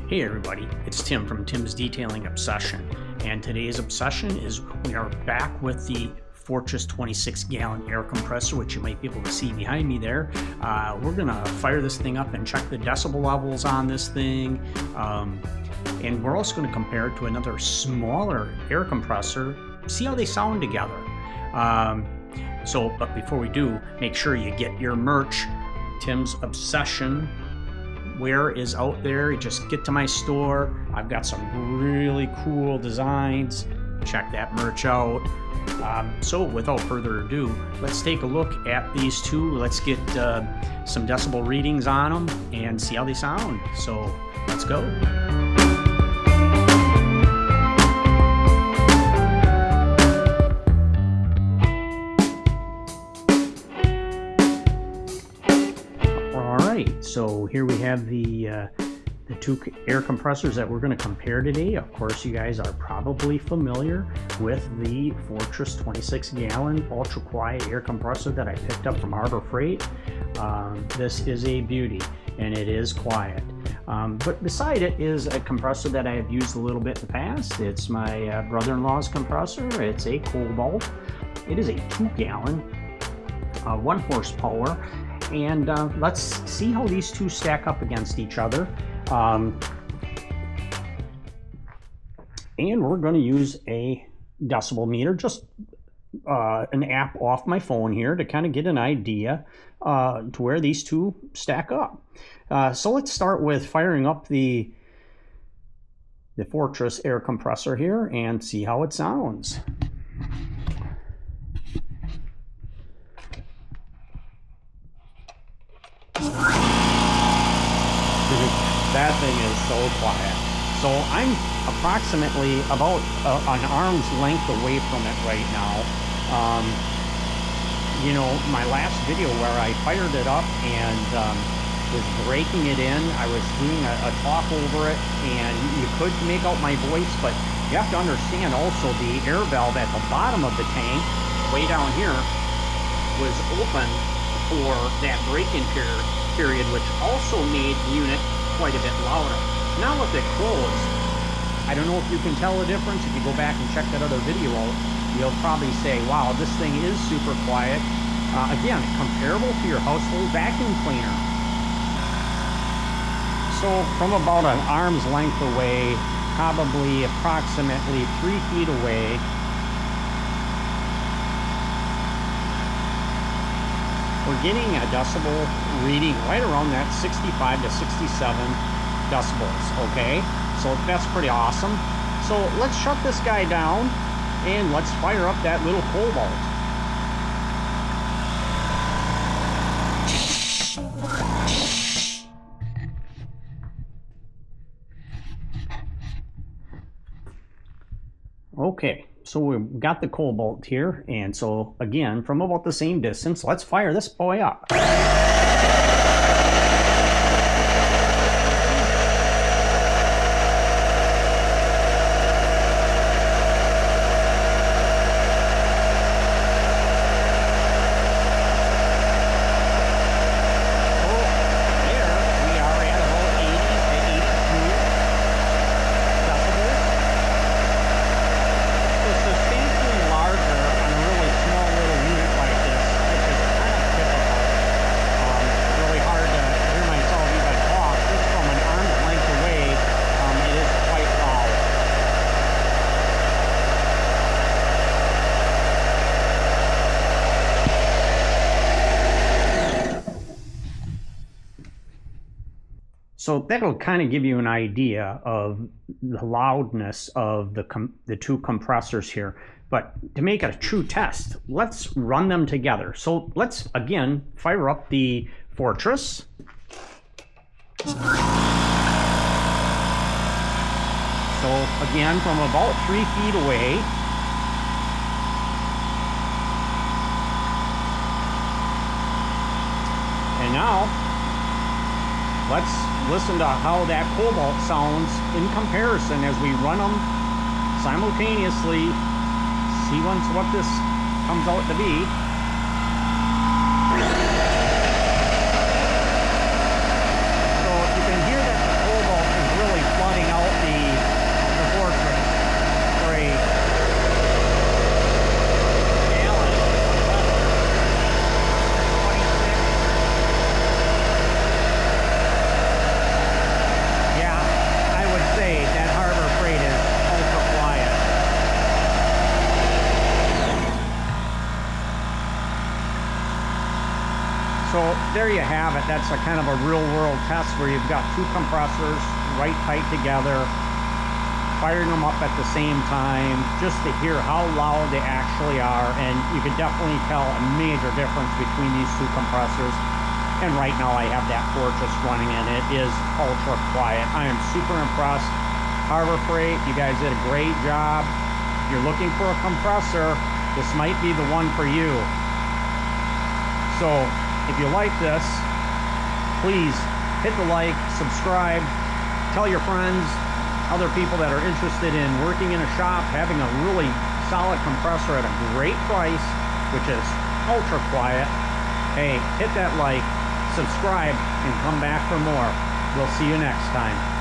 Hey everybody, it's Tim from Tim's Detailing Obsession, and today's obsession is we are back with the Fortress 26-gallon air compressor, which you might be able to see behind me there. We're gonna fire this thing up and check the decibel levels on this thing, and we're also gonna compare it to another smaller air compressor, see how they sound together. But before we do, make sure you get your merch. Tim's Obsession wear is out there. You just get to my store. I've got some really cool designs. Check that merch out. So without further ado, let's take a look at these two. Let's get some decibel readings on them and see how they sound. So let's go. So here we have the two air compressors that we're going to compare today. Of course, you guys are probably familiar with the Fortress 26-gallon ultra quiet air compressor that I picked up from Harbor Freight. This is a beauty, and it is quiet. But beside it is a compressor that I have used a little bit in the past. It's my brother-in-law's compressor. It's a Kobalt. It is a 2-gallon, 1 horsepower. And let's see how these two stack up against each other. And we're going to use a decibel meter, just an app off my phone here to kind of get an idea to where these two stack up. So let's start with firing up the Fortress air compressor here and see how it sounds. That thing is so quiet. So I'm approximately about an arm's length away from it right now. You know, my last video where I fired it up and was breaking it in, I was doing a talk over it, and you could make out my voice, but you have to understand also the air valve at the bottom of the tank, way down here, was open for that break-in period, which also made the unit quite a bit louder. Now with it closed, I don't know if you can tell the difference. If you go back and check that other video out, you'll probably say, wow, this thing is super quiet. Again, comparable to your household vacuum cleaner. So from about an arm's length away, probably approximately 3 feet away, we're getting a decibel reading right around that 65 to 67 decibels, okay? So that's pretty awesome. So let's shut this guy down and let's fire up that little Kobalt. Okay. So we've got the Kobalt here, and so again, from about the same distance, let's fire this boy up. So that'll kind of give you an idea of the loudness of the two compressors here. But to make it a true test, let's run them together. So let's, again, fire up the Fortress. So again, from about 3 feet away, and now let's listen to how that Kobalt sounds in comparison as we run them simultaneously. See what this comes out to be. So you can hear that the Kobalt is really there you have it. That's a kind of a real world test where you've got two compressors right tight together, firing them up at the same time, just to hear how loud they actually are. And you can definitely tell a major difference between these two compressors. And right now I have that Fortress running and it is ultra quiet. I am super impressed. Harbor Freight, you guys did a great job. If you're looking for a compressor, this might be the one for you. So if you like this, please hit the like, subscribe, tell your friends, other people that are interested in working in a shop, having a really solid compressor at a great price, which is ultra quiet. Hey, hit that like, subscribe, and come back for more. We'll see you next time.